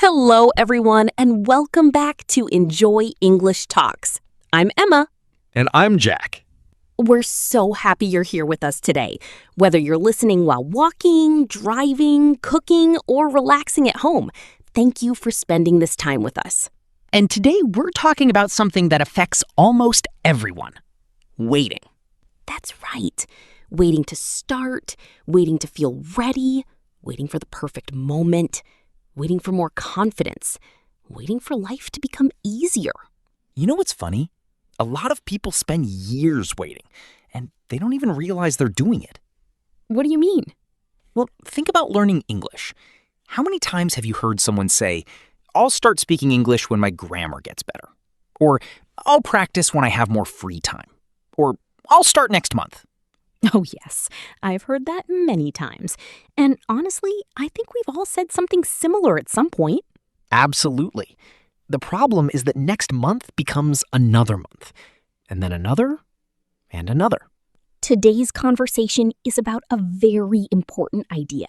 Hello, everyone, and welcome back to Enjoy English Talks. I'm Emma. And I'm Jack. We're so happy you're here with us today. Whether you're listening while walking, driving, cooking, or relaxing at home, thank you for spending this time with us. And today we're talking about something that affects almost everyone: waiting. That's right. Waiting to start, waiting to feel ready, waiting for the perfect moment, waiting for more confidence, waiting for life to become easier. You know what's funny? A lot of people spend years waiting, and they don't even realize they're doing it. What do you mean? Well, think about learning English. How many times have you heard someone say, "I'll start speaking English when my grammar gets better"? Or, "I'll practice when I have more free time"? Or, "I'll start next month"? Oh, yes. I've heard that many times. And honestly, I think we've all said something similar at some point. Absolutely. The problem is that next month becomes another month, and then another, and another. Today's conversation is about a very important idea.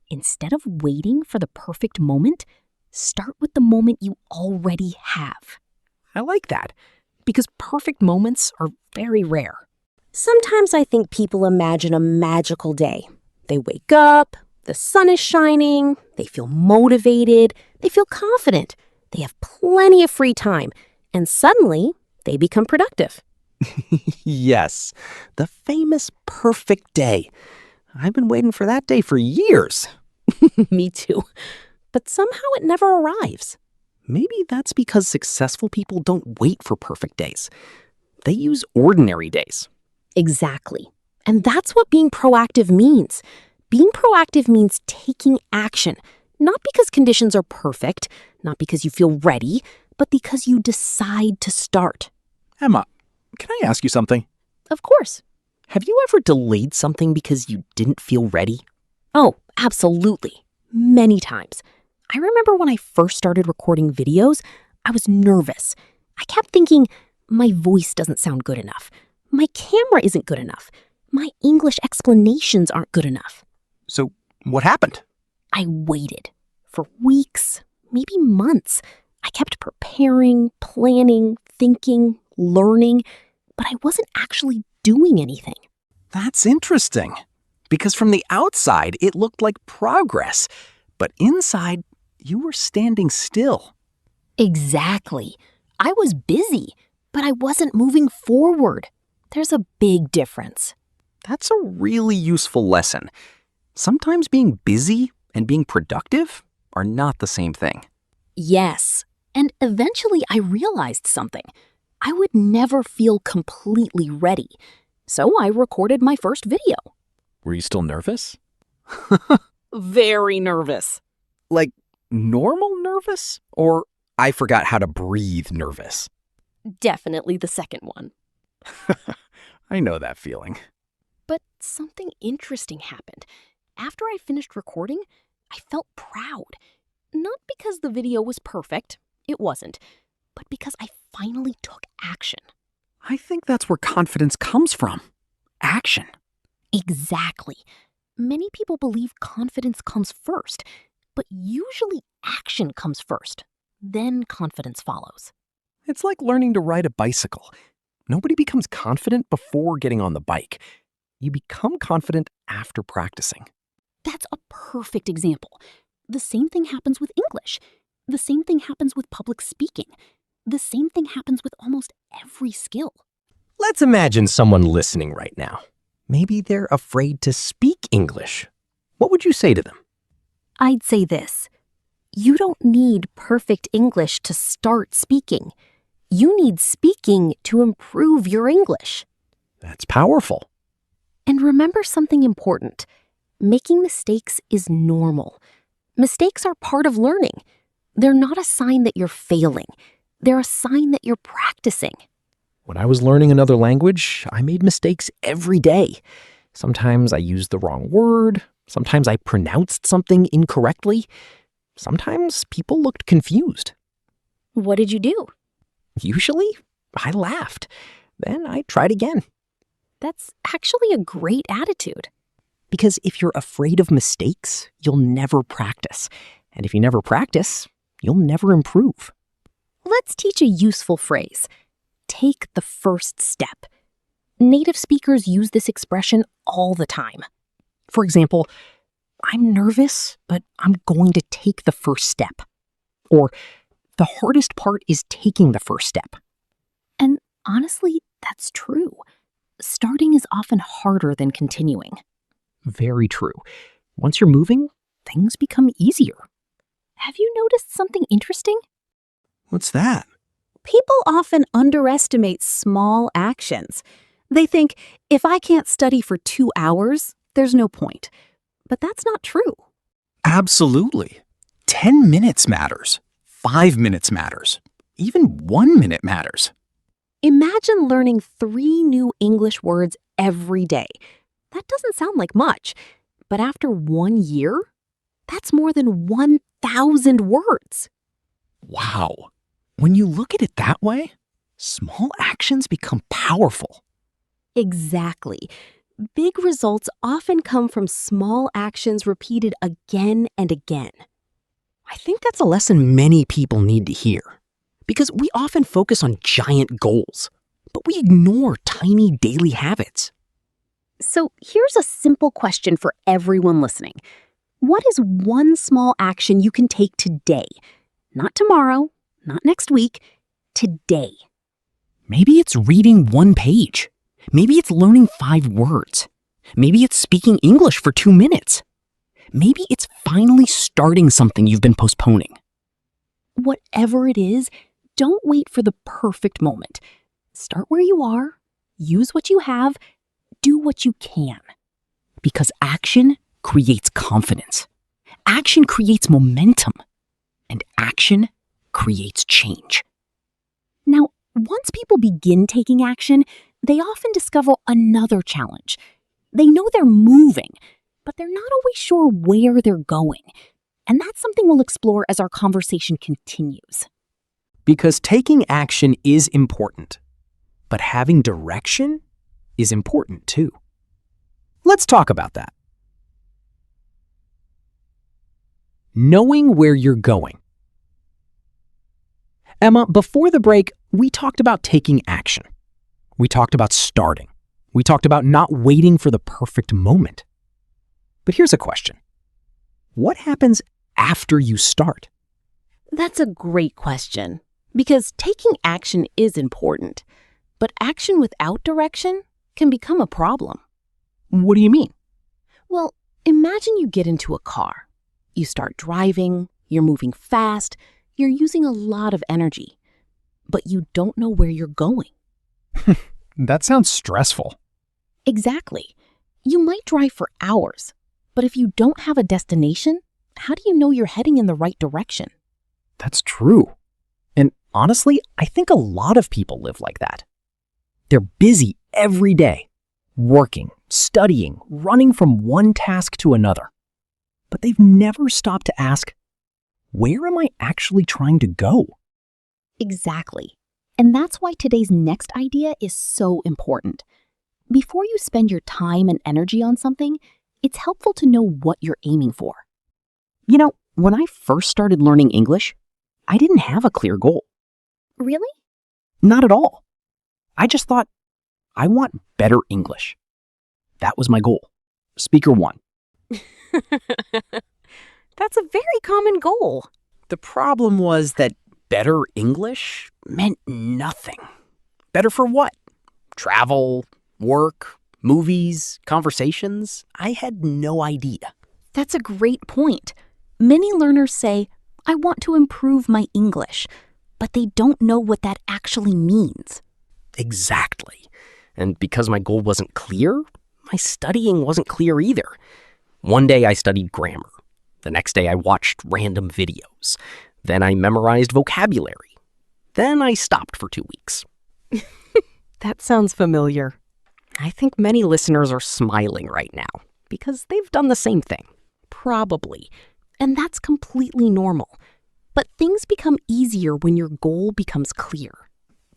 Instead of waiting for the perfect moment, start with the moment you already have. I like that, because perfect moments are very rare. Sometimes I think people imagine a magical day. They wake up, the sun is shining, they feel motivated, they feel confident, they have plenty of free time, and suddenly they become productive. Yes, the famous perfect day. I've been waiting for that day for years. Me too. But somehow it never arrives. Maybe that's because successful people don't wait for perfect days. They use ordinary days. Exactly. And that's what being proactive means. Being proactive means taking action, not because conditions are perfect, not because you feel ready, but because you decide to start. Emma, can I ask you something? Of course. Have you ever delayed something because you didn't feel ready? Oh, absolutely. Many times. I remember when I first started recording videos, I was nervous. I kept thinking, my voice doesn't sound good enough. My camera isn't good enough. My English explanations aren't good enough. So what happened? I waited for weeks, maybe months. I kept preparing, planning, thinking, learning, but I wasn't actually doing anything. That's interesting. Because from the outside, it looked like progress. But inside, you were standing still. Exactly. I was busy, but I wasn't moving forward. There's a big difference. That's a really useful lesson. Sometimes being busy and being productive are not the same thing. Yes, and eventually I realized something. I would never feel completely ready, so I recorded my first video. Were you still nervous? Very nervous. Like normal nervous? Or I forgot how to breathe nervous? Definitely the second one. I know that feeling. But something interesting happened. After I finished recording, I felt proud. Not because the video was perfect, it wasn't, but because I finally took action. I think that's where confidence comes from. Action. Exactly. Many people believe confidence comes first, but usually action comes first. Then confidence follows. It's like learning to ride a bicycle. Nobody becomes confident before getting on the bike. You become confident after practicing. That's a perfect example. The same thing happens with English. The same thing happens with public speaking. The same thing happens with almost every skill. Let's imagine someone listening right now. Maybe they're afraid to speak English. What would you say to them? I'd say this. You don't need perfect English to start speaking. You need speaking to improve your English. That's powerful. And remember something important. Making mistakes is normal. Mistakes are part of learning. They're not a sign that you're failing. They're a sign that you're practicing. When I was learning another language, I made mistakes every day. Sometimes I used the wrong word. Sometimes I pronounced something incorrectly. Sometimes people looked confused. What did you do? Usually, I laughed. Then I tried again. That's actually a great attitude. Because if you're afraid of mistakes, you'll never practice. And if you never practice, you'll never improve. Let's teach a useful phrase. Take the first step. Native speakers use this expression all the time. For example, I'm nervous, but I'm going to take the first step. Or, the hardest part is taking the first step. And honestly, that's true. Starting is often harder than continuing. Very true. Once you're moving, things become easier. Have you noticed something interesting? What's that? People often underestimate small actions. They think, if I can't study for 2 hours, there's no point. But that's not true. Absolutely. 10 minutes matters. 5 minutes matters. Even 1 minute matters. Imagine learning 3 new English words every day. That doesn't sound like much, but after 1 year, that's more than 1,000 words. Wow. When you look at it that way, small actions become powerful. Exactly. Big results often come from small actions repeated again and again. I think that's a lesson many people need to hear. Because we often focus on giant goals, but we ignore tiny daily habits. So here's a simple question for everyone listening. What is one small action you can take today? Not tomorrow, not next week, today. Maybe it's reading 1 page. Maybe it's learning 5 words. Maybe it's speaking English for 2 minutes. Maybe it's finally starting something you've been postponing. Whatever it is, don't wait for the perfect moment. Start where you are, use what you have, do what you can. Because action creates confidence. Action creates momentum. And action creates change. Now, once people begin taking action, they often discover another challenge. They know they're moving, but they're not always sure where they're going. And that's something we'll explore as our conversation continues. Because taking action is important, but having direction is important too. Let's talk about that. Knowing where you're going. Emma, before the break, we talked about taking action. We talked about starting. We talked about not waiting for the perfect moment. But here's a question. What happens after you start? That's a great question, because taking action is important, but action without direction can become a problem. What do you mean? Well, imagine you get into a car. You start driving, you're moving fast, you're using a lot of energy, but you don't know where you're going. That sounds stressful. Exactly. You might drive for hours, but if you don't have a destination, how do you know you're heading in the right direction? That's true. And honestly, I think a lot of people live like that. They're busy every day, working, studying, running from one task to another. But they've never stopped to ask, where am I actually trying to go? Exactly. And that's why today's next idea is so important. Before you spend your time and energy on something, it's helpful to know what you're aiming for. You know, when I first started learning English, I didn't have a clear goal. Really? Not at all. I just thought, I want better English. That was my goal. Speaker 1. That's a very common goal. The problem was that better English meant nothing. Better for what? Travel, work, movies, conversations? I had no idea. That's a great point. Many learners say, I want to improve my English, but they don't know what that actually means. Exactly. And because my goal wasn't clear, my studying wasn't clear either. One day I studied grammar. The next day I watched random videos. Then I memorized vocabulary. Then I stopped for 2 weeks. That sounds familiar. I think many listeners are smiling right now because they've done the same thing. Probably. And that's completely normal. But things become easier when your goal becomes clear.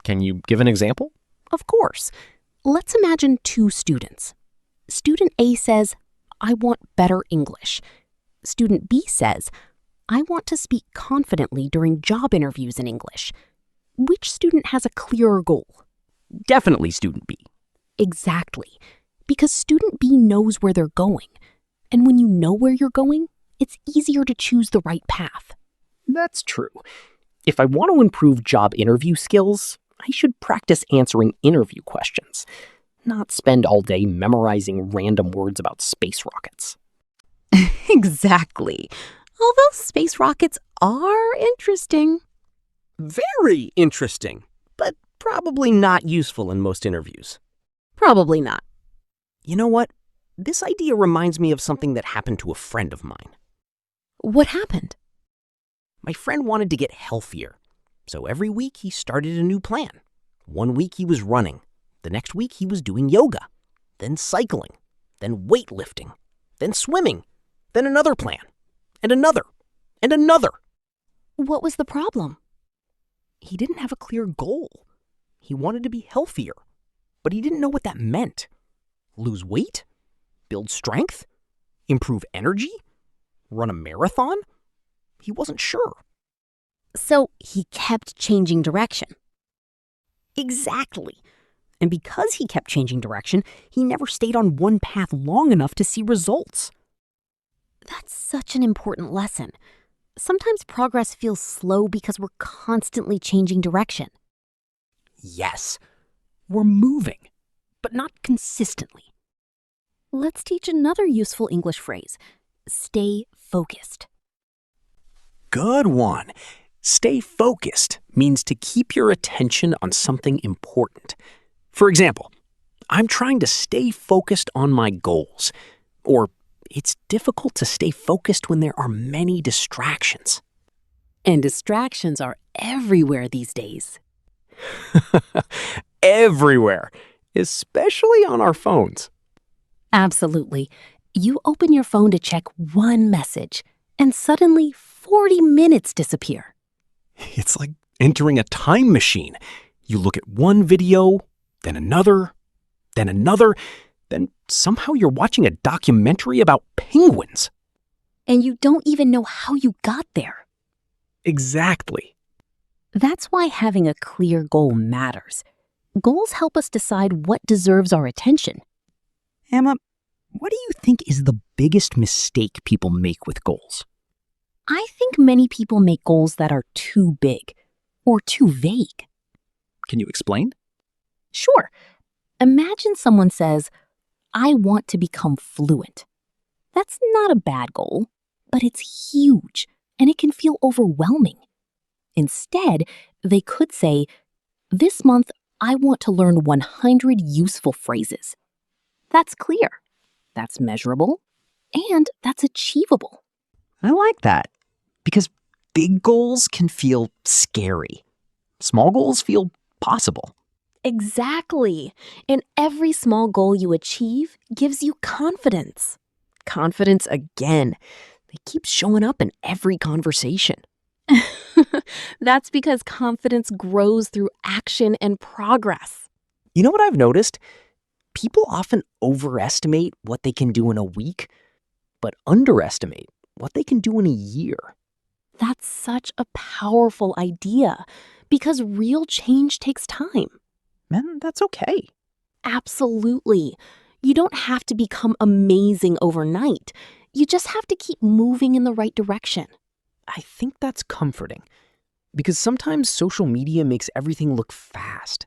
Can you give an example? Of course. Let's imagine 2 students. Student A says, I want better English. Student B says, I want to speak confidently during job interviews in English. Which student has a clearer goal? Definitely student B. Exactly, because student B knows where they're going. And when you know where you're going, it's easier to choose the right path. That's true. If I want to improve job interview skills, I should practice answering interview questions, not spend all day memorizing random words about space rockets. Exactly. Although space rockets are interesting. Very interesting, but probably not useful in most interviews. Probably not. You know what? This idea reminds me of something that happened to a friend of mine. What happened? My friend wanted to get healthier, so every week he started a new plan. One week he was running, the next week he was doing yoga, then cycling, then weightlifting, then swimming, then another plan, and another, and another. What was the problem? He didn't have a clear goal. He wanted to be healthier, but he didn't know what that meant. Lose weight? Build strength? Improve energy? Run a marathon? He wasn't sure. So he kept changing direction. Exactly. And because he kept changing direction, he never stayed on one path long enough to see results. That's such an important lesson. Sometimes progress feels slow because we're constantly changing direction. Yes, we're moving, but not consistently. Let's teach another useful English phrase. Stay focused. Good one. Stay focused means to keep your attention on something important. For example, I'm trying to stay focused on my goals. Or it's difficult to stay focused when there are many distractions. And distractions are everywhere these days. Everywhere, especially on our phones. Absolutely. You open your phone to check one message, and suddenly 40 minutes disappear. It's like entering a time machine. You look at one video, then another, then somehow you're watching a documentary about penguins. And you don't even know how you got there. Exactly. That's why having a clear goal matters. Goals help us decide what deserves our attention. Emma, what do you think is the biggest mistake people make with goals? I think many people make goals that are too big or too vague. Can you explain? Sure. Imagine someone says, I want to become fluent. That's not a bad goal, but it's huge and it can feel overwhelming. Instead, they could say, this month I want to learn 100 useful phrases. That's clear, that's measurable, and that's achievable. I like that, because big goals can feel scary. Small goals feel possible. Exactly. And every small goal you achieve gives you confidence. Confidence again. They keep showing up in every conversation. That's because confidence grows through action and progress. You know what I've noticed? People often overestimate what they can do in a week, but underestimate what they can do in a year. That's such a powerful idea because real change takes time. And that's okay. Absolutely. You don't have to become amazing overnight. You just have to keep moving in the right direction. I think that's comforting, because sometimes social media makes everything look fast.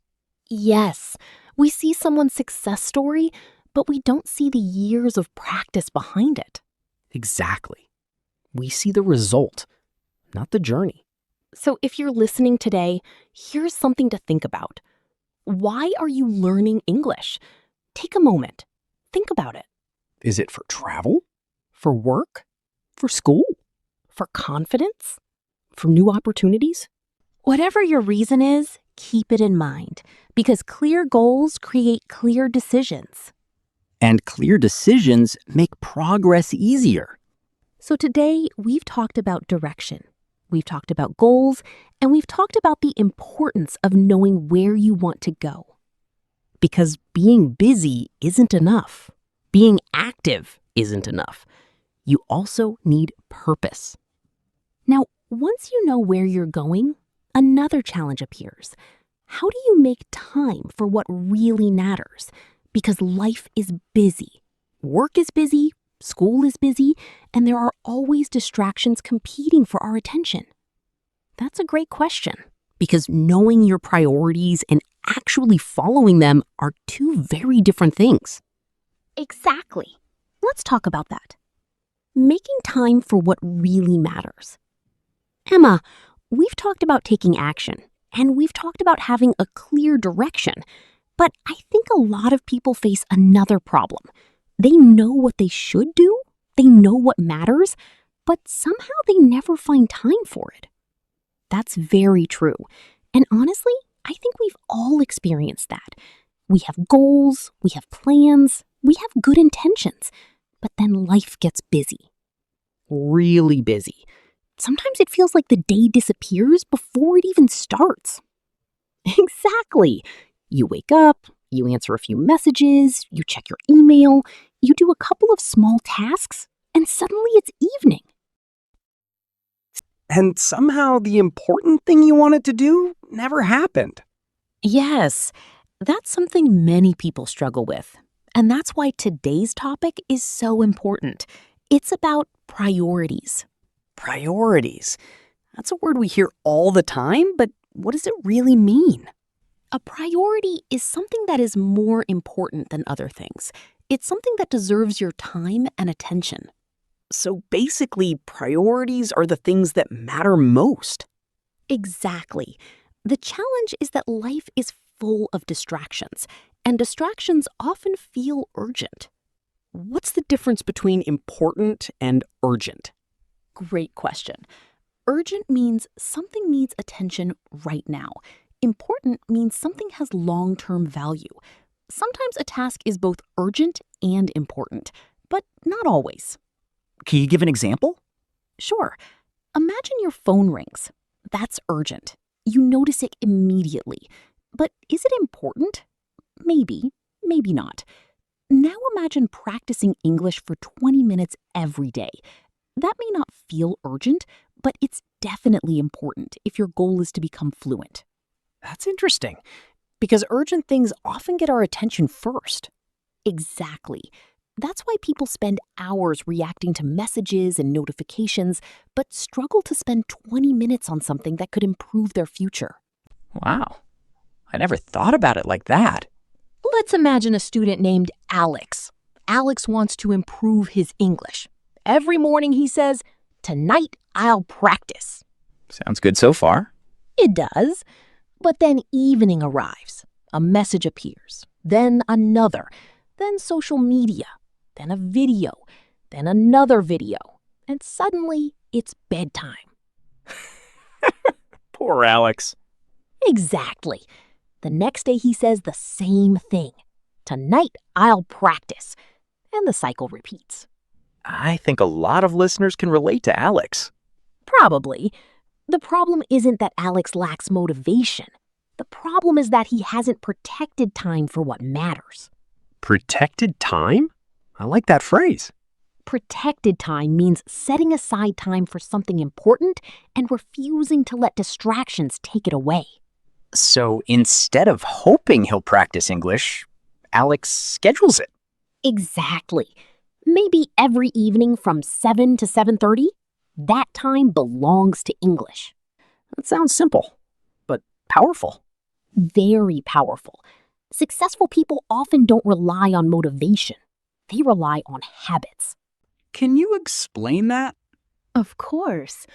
Yes, we see someone's success story, but we don't see the years of practice behind it. Exactly. We see the result, not the journey. So if you're listening today, here's something to think about. Why are you learning English? Take a moment. Think about it. Is it for travel? For work? For school? For confidence? For new opportunities? Whatever your reason is, keep it in mind, because clear goals create clear decisions. And clear decisions make progress easier. So today, we've talked about direction. We've talked about goals, and we've talked about the importance of knowing where you want to go. Because being busy isn't enough. Being active isn't enough. You also need purpose. Now, once you know where you're going, another challenge appears. How do you make time for what really matters? Because life is busy. Work is busy, school is busy, and there are always distractions competing for our attention. That's a great question, because knowing your priorities and actually following them are two very different things. Exactly. Let's talk about that. Making time for what really matters. Emma, we've talked about taking action, and we've talked about having a clear direction, but I think a lot of people face another problem. They know what they should do, they know what matters, but somehow they never find time for it. That's very true. And honestly, I think we've all experienced that. We have goals, we have plans, we have good intentions, but then life gets busy. Really busy. Sometimes it feels like the day disappears before it even starts. Exactly. You wake up, you answer a few messages, you check your email, you do a couple of small tasks, and suddenly it's evening. And somehow the important thing you wanted to do never happened. Yes, that's something many people struggle with. And that's why today's topic is so important. It's about priorities. Priorities. That's a word we hear all the time, but what does it really mean? A priority is something that is more important than other things. It's something that deserves your time and attention. So basically, priorities are the things that matter most. Exactly. The challenge is that life is full of distractions, and distractions often feel urgent. What's the difference between important and urgent? Great question. Urgent means something needs attention right now. Important means something has long-term value. Sometimes a task is both urgent and important, but not always. Can you give an example? Sure. Imagine your phone rings. That's urgent. You notice it immediately. But is it important? Maybe, maybe not. Now imagine practicing English for 20 minutes every day. That may not feel urgent, but it's definitely important if your goal is to become fluent. That's interesting, because urgent things often get our attention first. Exactly. That's why people spend hours reacting to messages and notifications, but struggle to spend 20 minutes on something that could improve their future. Wow. I never thought about it like that. Let's imagine a student named Alex. Alex wants to improve his English. Every morning he says, "Tonight I'll practice." Sounds good so far. It does. But then evening arrives. A message appears. Then another. Then social media. Then a video. Then another video. And suddenly it's bedtime. Poor Alex. Exactly. The next day he says the same thing. "Tonight I'll practice." And the cycle repeats. I think a lot of listeners can relate to Alex. Probably. The problem isn't that Alex lacks motivation. The problem is that he hasn't protected time for what matters. Protected time? I like that phrase. Protected time means setting aside time for something important and refusing to let distractions take it away. So instead of hoping he'll practice English, Alex schedules it. Exactly. Maybe every evening from 7 to 7:30, that time belongs to English. That sounds simple, but powerful. Very powerful. Successful people often don't rely on motivation. They rely on habits. Can you explain that? Of course.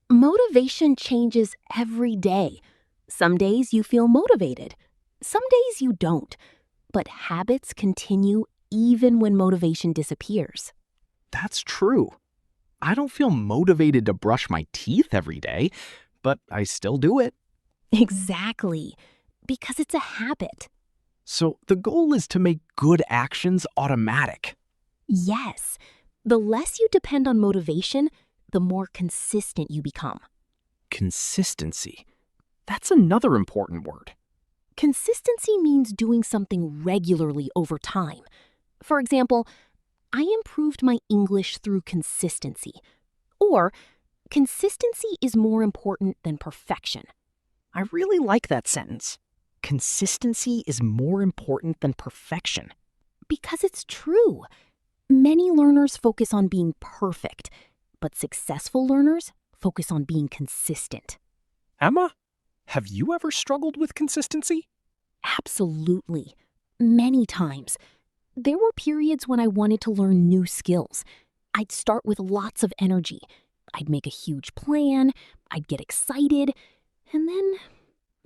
Motivation changes every day. Some days you feel motivated. Some days you don't. But habits continue even when motivation disappears. That's true. I don't feel motivated to brush my teeth every day, but I still do it. Exactly. Because it's a habit. So the goal is to make good actions automatic. Yes. The less you depend on motivation, the more consistent you become. Consistency. That's another important word. Consistency means doing something regularly over time. For example, I improved my English through consistency. Or Consistency is more important than perfection. I really like that sentence. Consistency is more important than perfection. Because it's true. Many learners focus on being perfect, but successful learners focus on being consistent. Emma, have you ever struggled with consistency? Absolutely. Many times. There were periods when I wanted to learn new skills. I'd start with lots of energy. I'd make a huge plan, I'd get excited, and then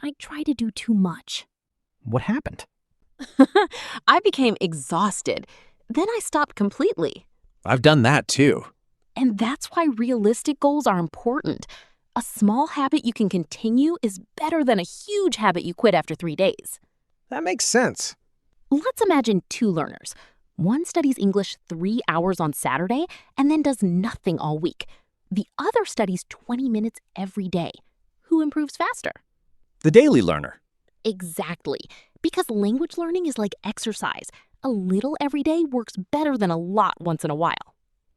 I'd try to do too much. What happened? I became exhausted. Then I stopped completely. I've done that too. And that's why realistic goals are important. A small habit you can continue is better than a huge habit you quit after 3 days. That makes sense. Let's imagine two learners. One studies English 3 hours on Saturday and then does nothing all week. The other studies 20 minutes every day. Who improves faster? The daily learner. Exactly. Because language learning is like exercise. A little every day works better than a lot once in a while.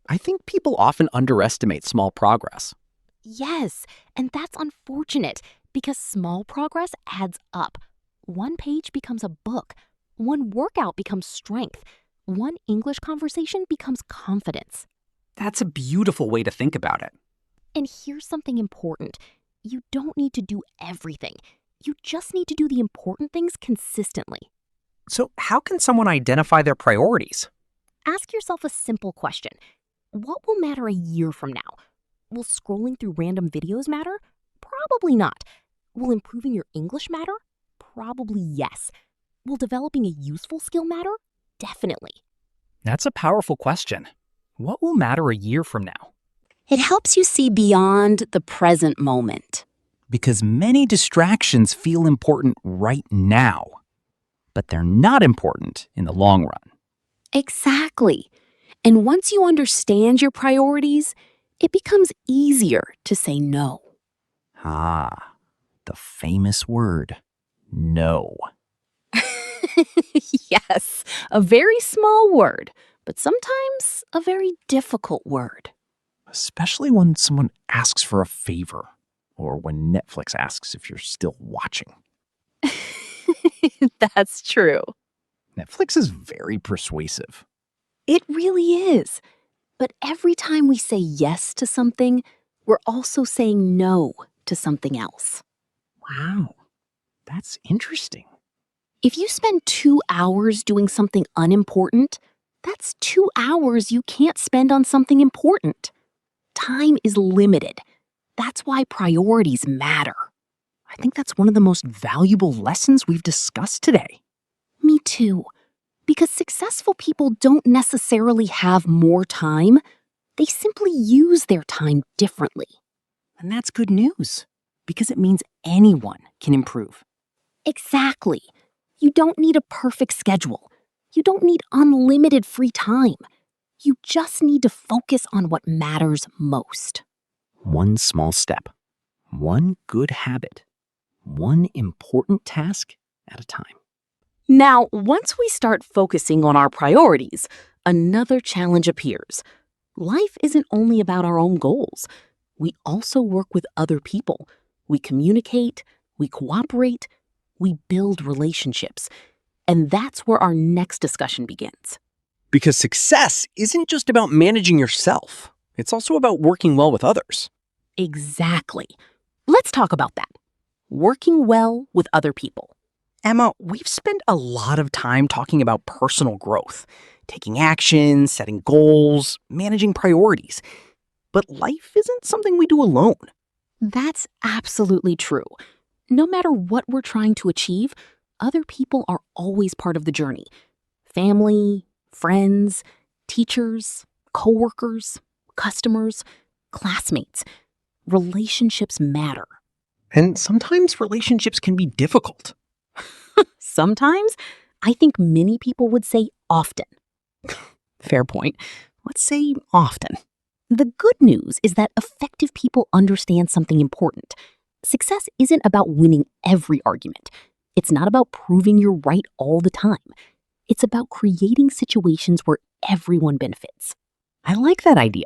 I think people often underestimate small progress. Yes, and that's unfortunate because small progress adds up. One page becomes a book. One workout becomes strength. One English conversation becomes confidence. That's a beautiful way to think about it. And here's something important. You don't need to do everything. You just need to do the important things consistently. So, how can someone identify their priorities? Ask yourself a simple question. What will matter a year from now? Will scrolling through random videos matter? Probably not. Will improving your English matter? Probably yes. Will developing a useful skill matter? Definitely. That's a powerful question. What will matter a year from now? It helps you see beyond the present moment. Because many distractions feel important right now, but they're not important in the long run. Exactly. And once you understand your priorities, it becomes easier to say no. Ah, the famous word, no. Yes, a very small word, but sometimes a very difficult word. Especially when someone asks for a favor, or when Netflix asks if you're still watching. That's true. Netflix is very persuasive. It really is. But every time we say yes to something, we're also saying no to something else. Wow, that's interesting. If you spend 2 hours doing something unimportant, that's 2 hours you can't spend on something important. Time is limited. That's why priorities matter. I think that's one of the most valuable lessons we've discussed today. Me too. Because successful people don't necessarily have more time. They simply use their time differently. And that's good news, because it means anyone can improve. Exactly. You don't need a perfect schedule. You don't need unlimited free time. You just need to focus on what matters most. One small step, one good habit, one important task at a time. Now, once we start focusing on our priorities, another challenge appears. Life isn't only about our own goals. We also work with other people. We communicate, we cooperate, we build relationships. And that's where our next discussion begins. Because success isn't just about managing yourself. It's also about working well with others. Exactly. Let's talk about that. Working well with other people. Emma, we've spent a lot of time talking about personal growth, taking action, setting goals, managing priorities. But life isn't something we do alone. That's absolutely true. No matter what we're trying to achieve, other people are always part of the journey. Family, friends, teachers, coworkers, customers, classmates. Relationships matter. And sometimes relationships can be difficult. Sometimes, I think many people would say often. Fair point. Let's say often. The good news is that effective people understand something important. Success isn't about winning every argument. It's not about proving you're right all the time. It's about creating situations where everyone benefits. I like that idea.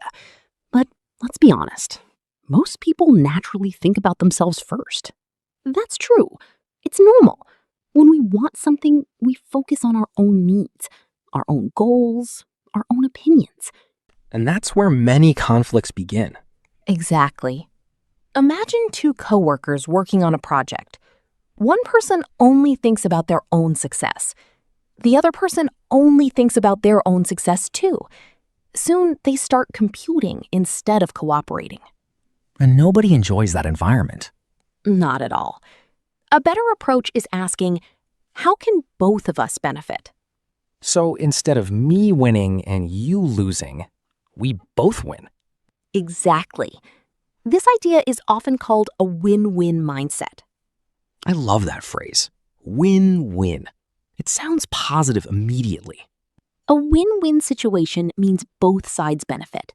But let's be honest. Most people naturally think about themselves first. That's true. It's normal. When we want something, we focus on our own needs, our own goals, our own opinions. And that's where many conflicts begin. Exactly. Imagine two coworkers working on a project. One person only thinks about their own success. The other person only thinks about their own success too. Soon, they start competing instead of cooperating. And nobody enjoys that environment. Not at all. A better approach is asking, how can both of us benefit? So instead of me winning and you losing, we both win. Exactly. This idea is often called a win-win mindset. I love that phrase. Win-win. It sounds positive immediately. A win-win situation means both sides benefit.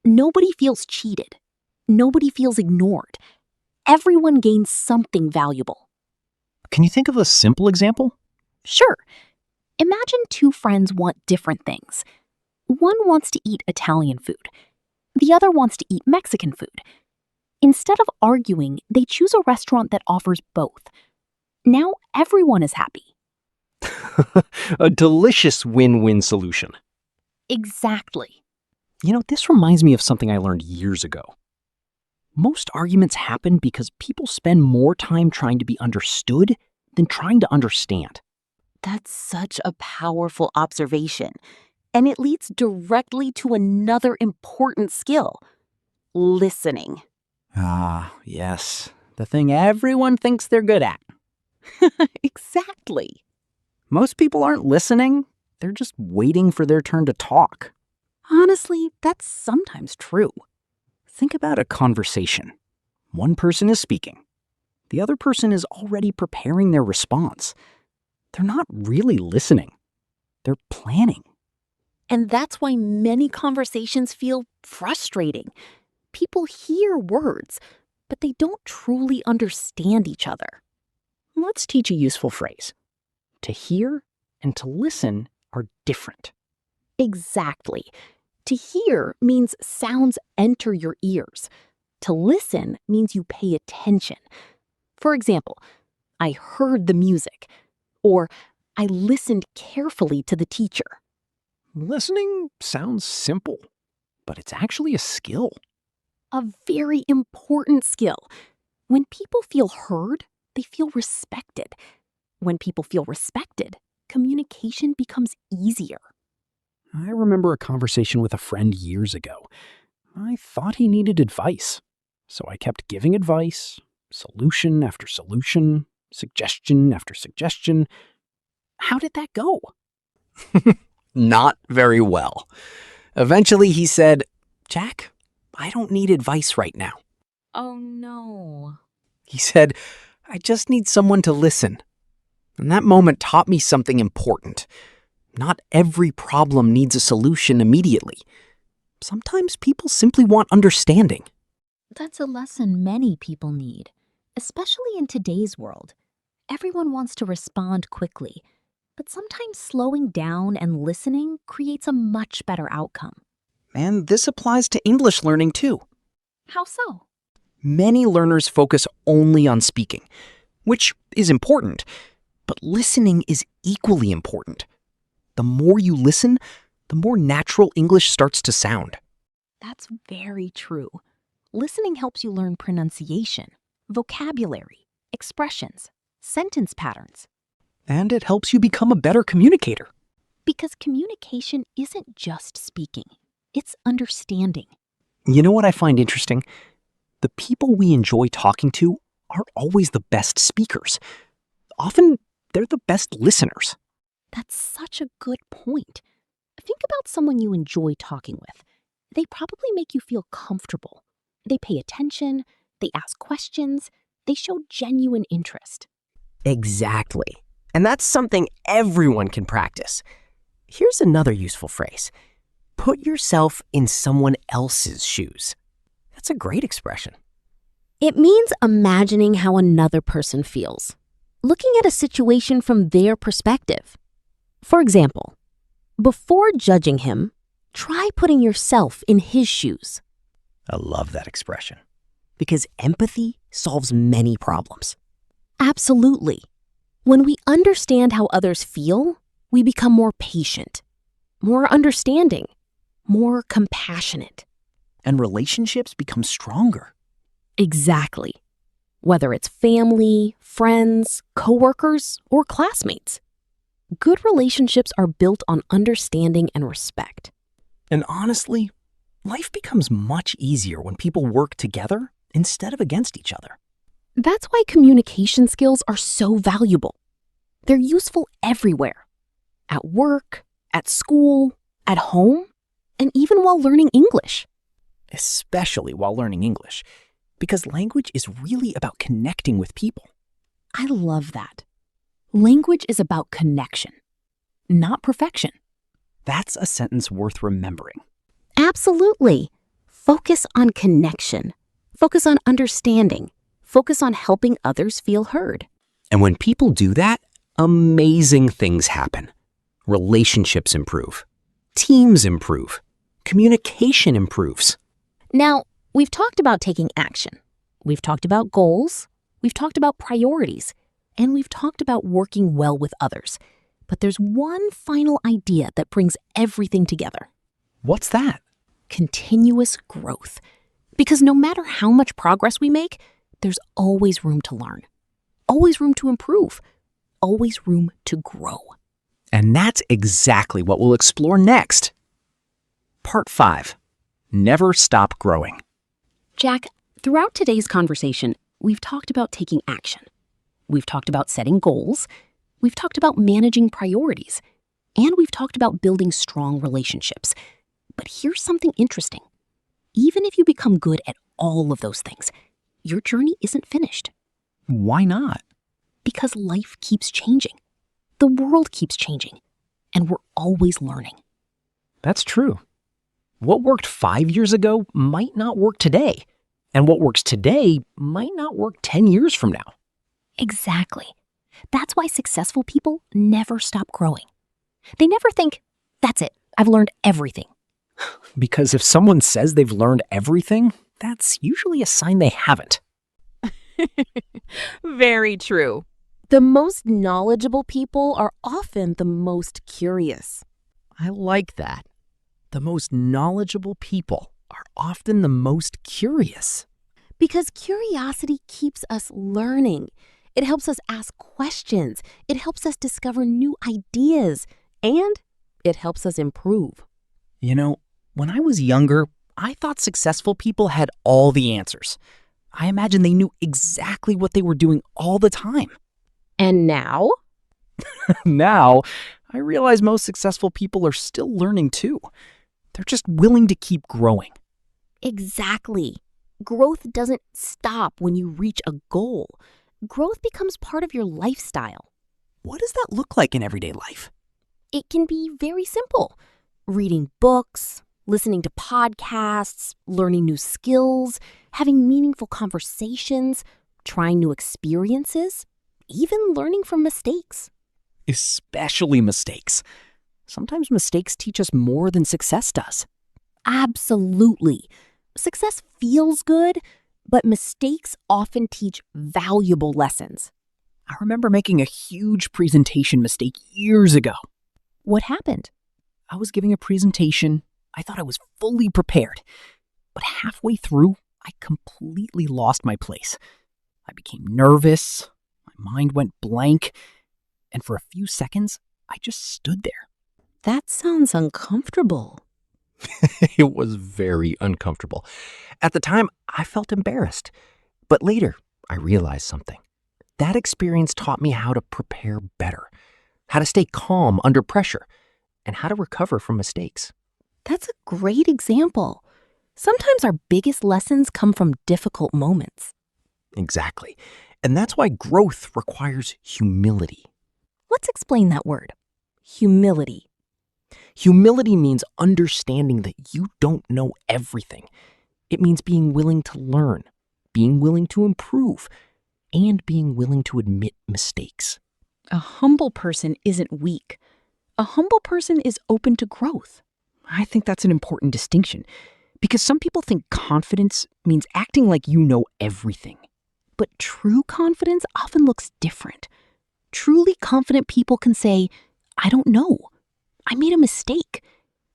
Nobody feels cheated. Nobody feels ignored. Everyone gains something valuable. Can you think of a simple example? Sure. Imagine two friends want different things. One wants to eat Italian food. The other wants to eat Mexican food. Instead of arguing, they choose a restaurant that offers both. Now everyone is happy. A delicious win-win solution. Exactly. You know, this reminds me of something I learned years ago. Most arguments happen because people spend more time trying to be understood than trying to understand. That's such a powerful observation, and it leads directly to another important skill: listening. Ah, yes. The thing everyone thinks they're good at. Exactly. Most people aren't listening. They're just waiting for their turn to talk. Honestly, that's sometimes true. Think about a conversation. One person is speaking. The other person is already preparing their response. They're not really listening. They're planning. And that's why many conversations feel frustrating. People hear words, but they don't truly understand each other. Let's teach a useful phrase. To hear and to listen are different. Exactly. To hear means sounds enter your ears. To listen means you pay attention. For example, I heard the music, or I listened carefully to the teacher. Listening sounds simple, but it's actually a skill. A very important skill. When people feel heard, they feel respected. When people feel respected, communication becomes easier. I remember a conversation with a friend years ago. I thought he needed advice, so I kept giving advice, solution after solution, suggestion after suggestion. How did that go? Not very well. Eventually he said, "Jack, I don't need advice right now." Oh no. He said, "I just need someone to listen." And that moment taught me something important. Not every problem needs a solution immediately. Sometimes people simply want understanding. That's a lesson many people need, especially in today's world. Everyone wants to respond quickly, but sometimes slowing down and listening creates a much better outcome. And this applies to English learning too. How so? Many learners focus only on speaking, which is important, but listening is equally important. The more you listen, the more natural English starts to sound. That's very true. Listening helps you learn pronunciation, vocabulary, expressions, sentence patterns. And it helps you become a better communicator. Because communication isn't just speaking, it's understanding. You know what I find interesting? The people we enjoy talking to aren't always the best speakers. Often, they're the best listeners. That's such a good point. Think about someone you enjoy talking with. They probably make you feel comfortable. They pay attention, they ask questions, they show genuine interest. Exactly. And that's something everyone can practice. Here's another useful phrase. Put yourself in someone else's shoes. That's a great expression. It means imagining how another person feels, looking at a situation from their perspective. For example, before judging him, try putting yourself in his shoes. I love that expression. because empathy solves many problems. Absolutely. When we understand how others feel, we become more patient, more understanding, more compassionate. And relationships become stronger. Exactly. Whether it's family, friends, coworkers, or classmates. Good relationships are built on understanding and respect. And honestly, life becomes much easier when people work together instead of against each other. That's why communication skills are so valuable. They're useful everywhere. At work, at school, at home, and even while learning English. Especially while learning English, because language is really about connecting with people. I love that. Language is about connection, not perfection. That's a sentence worth remembering. Absolutely. Focus on connection. Focus on understanding. Focus on helping others feel heard. And when people do that, amazing things happen. Relationships improve. Teams improve. Communication improves. Now, we've talked about taking action. We've talked about goals. We've talked about priorities. And we've talked about working well with others. But there's one final idea that brings everything together. What's that? Continuous growth. Because no matter how much progress we make, there's always room to learn. Always room to improve. Always room to grow. And that's exactly what we'll explore next. Part 5. Never stop growing. Jack, throughout today's conversation, we've talked about taking action. We've talked about setting goals. We've talked about managing priorities. And we've talked about building strong relationships. But here's something interesting. Even if you become good at all of those things, your journey isn't finished. Why not? Because life keeps changing. The world keeps changing. And we're always learning. That's true. What worked 5 years ago might not work today. And what works today might not work 10 years from now. Exactly. That's why successful people never stop growing. They never think, that's it, I've learned everything. Because if someone says they've learned everything, that's usually a sign they haven't. Very true. The most knowledgeable people are often the most curious. I like that. The most knowledgeable people are often the most curious. Because curiosity keeps us learning. It helps us ask questions. It helps us discover new ideas. And it helps us improve. You know, when I was younger, I thought successful people had all the answers. I imagined they knew exactly what they were doing all the time. And now? Now, I realize most successful people are still learning too. They're just willing to keep growing. Exactly. Growth doesn't stop when you reach a goal. Growth becomes part of your lifestyle. What does that look like in everyday life? It can be very simple. Reading books, listening to podcasts, learning new skills, having meaningful conversations, trying new experiences, even learning from mistakes. Especially mistakes. Sometimes mistakes teach us more than success does. Absolutely. Success feels good, but mistakes often teach valuable lessons. I remember making a huge presentation mistake years ago. What happened? I was giving a presentation. I thought I was fully prepared. But halfway through, I completely lost my place. I became nervous. My mind went blank. And for a few seconds, I just stood there. That sounds uncomfortable. It was very uncomfortable. At the time, I felt embarrassed. But later, I realized something. That experience taught me how to prepare better, how to stay calm under pressure, and how to recover from mistakes. That's a great example. Sometimes our biggest lessons come from difficult moments. Exactly. And that's why growth requires humility. Let's explain that word. Humility. Humility means understanding that you don't know everything. It means being willing to learn, being willing to improve, and being willing to admit mistakes. A humble person isn't weak. A humble person is open to growth. I think that's an important distinction Because some people think confidence means acting like you know everything. But true confidence often looks different. Truly confident people can say, I don't know. I made a mistake.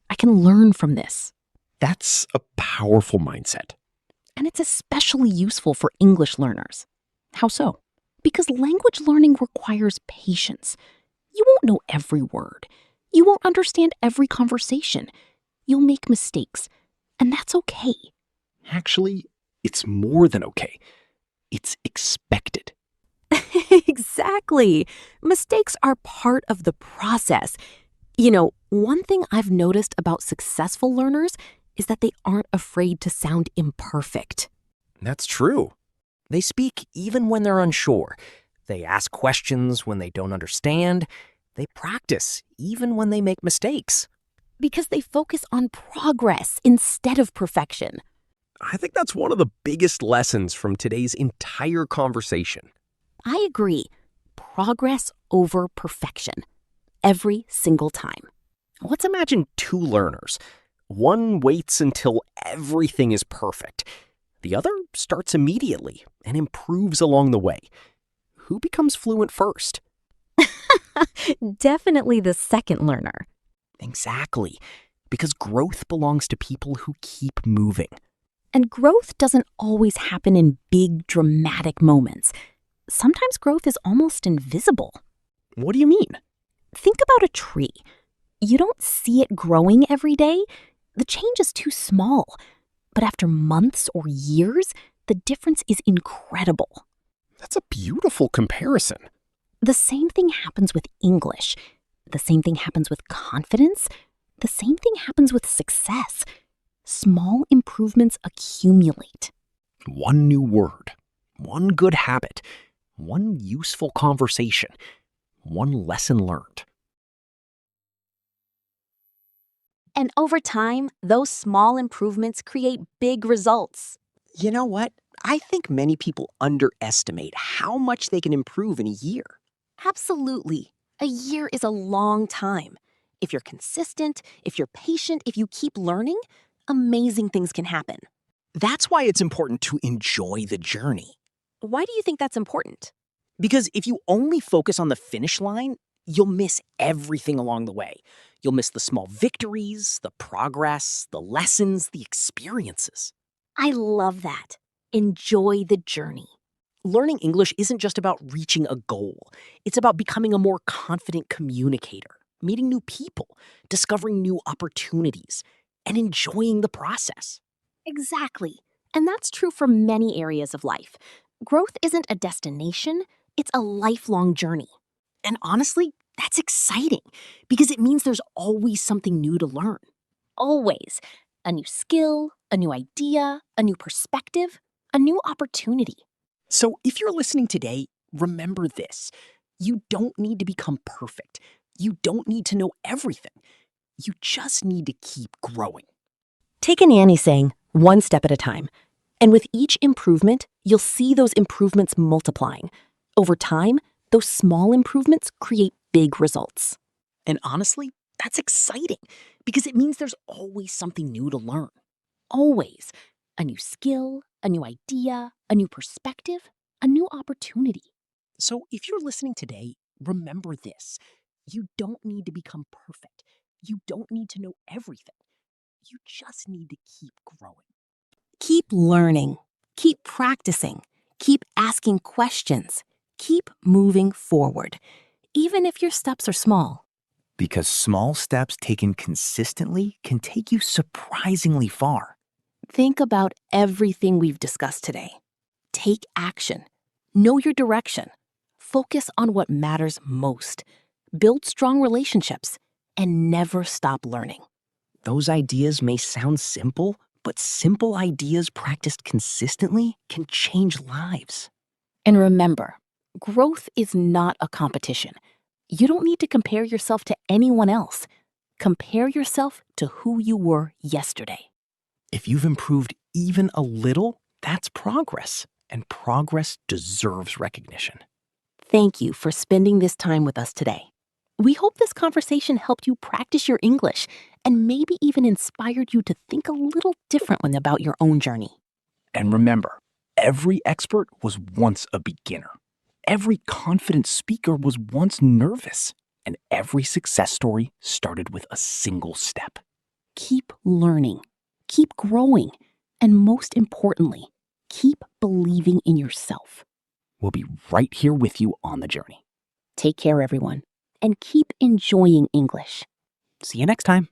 I can learn from this. That's a powerful mindset. And it's especially useful for English learners. How so? Because language learning requires patience. You won't know every word. You won't understand every conversation. You'll make mistakes, and that's okay. Actually, it's more than okay. It's expected. Exactly. Mistakes are part of the process. You know, one thing I've noticed about successful learners is that they aren't afraid to sound imperfect. That's true. They speak even when they're unsure. They ask questions when they don't understand. They practice even when they make mistakes. Because they focus on progress instead of perfection. I think that's one of the biggest lessons from today's entire conversation. I agree. Progress over perfection. Every single time. Let's imagine two learners. One waits until everything is perfect. The other starts immediately and improves along the way. Who becomes fluent first? Definitely the second learner. Exactly, because growth belongs to people who keep moving. And growth doesn't always happen in big, dramatic moments. Sometimes growth is almost invisible. What do you mean? Think about a tree. You don't see it growing every day. The change is too small. But after months or years, the difference is incredible. That's a beautiful comparison. The same thing happens with English. The same thing happens with confidence. The same thing happens with success. Small improvements accumulate. One new word, one good habit, one useful conversation, one lesson learned. And over time, those small improvements create big results. You know what? I think many people underestimate how much they can improve in a year. Absolutely. A year is a long time. If you're consistent, if you're patient, if you keep learning, amazing things can happen. That's why it's important to enjoy the journey. Why do you think that's important? Because if you only focus on the finish line, you'll miss everything along the way. You'll miss the small victories, the progress, the lessons, the experiences. I love that. Enjoy the journey. Learning English isn't just about reaching a goal. It's about becoming a more confident communicator, meeting new people, discovering new opportunities, and enjoying the process. Exactly. And that's true for many areas of life. Growth isn't a destination, it's a lifelong journey. And honestly, that's exciting because it means there's always something new to learn. Always. A new skill, a new idea, a new perspective, a new opportunity. So if you're listening today, remember this. You don't need to become perfect. You don't need to know everything. You just need to keep growing. Take an Annie saying, one step at a time. And with each improvement, you'll see those improvements multiplying. Over time, those small improvements create big results. And honestly, that's exciting because it means there's always something new to learn. Always. A new skill, a new idea, a new perspective, a new opportunity. So if you're listening today, remember this. You don't need to become perfect. You don't need to know everything. You just need to keep growing. Keep learning. Keep practicing. Keep asking questions. Keep moving forward, even if your steps are small. Because small steps taken consistently can take you surprisingly far. Think about everything we've discussed today. Take action. Know your direction. Focus on what matters most. Build strong relationships and never stop learning. Those ideas may sound simple, but simple ideas practiced consistently can change lives. And remember, growth is not a competition. You don't need to compare yourself to anyone else. Compare yourself to who you were yesterday. If you've improved even a little, that's progress, and progress deserves recognition. Thank you for spending this time with us today. We hope this conversation helped you practice your English and maybe even inspired you to think a little differently about your own journey. And remember, every expert was once a beginner. Every confident speaker was once nervous. And every success story started with a single step. Keep learning, keep growing, and most importantly, keep believing in yourself. We'll be right here with you on the journey. Take care, everyone, and keep enjoying English. See you next time.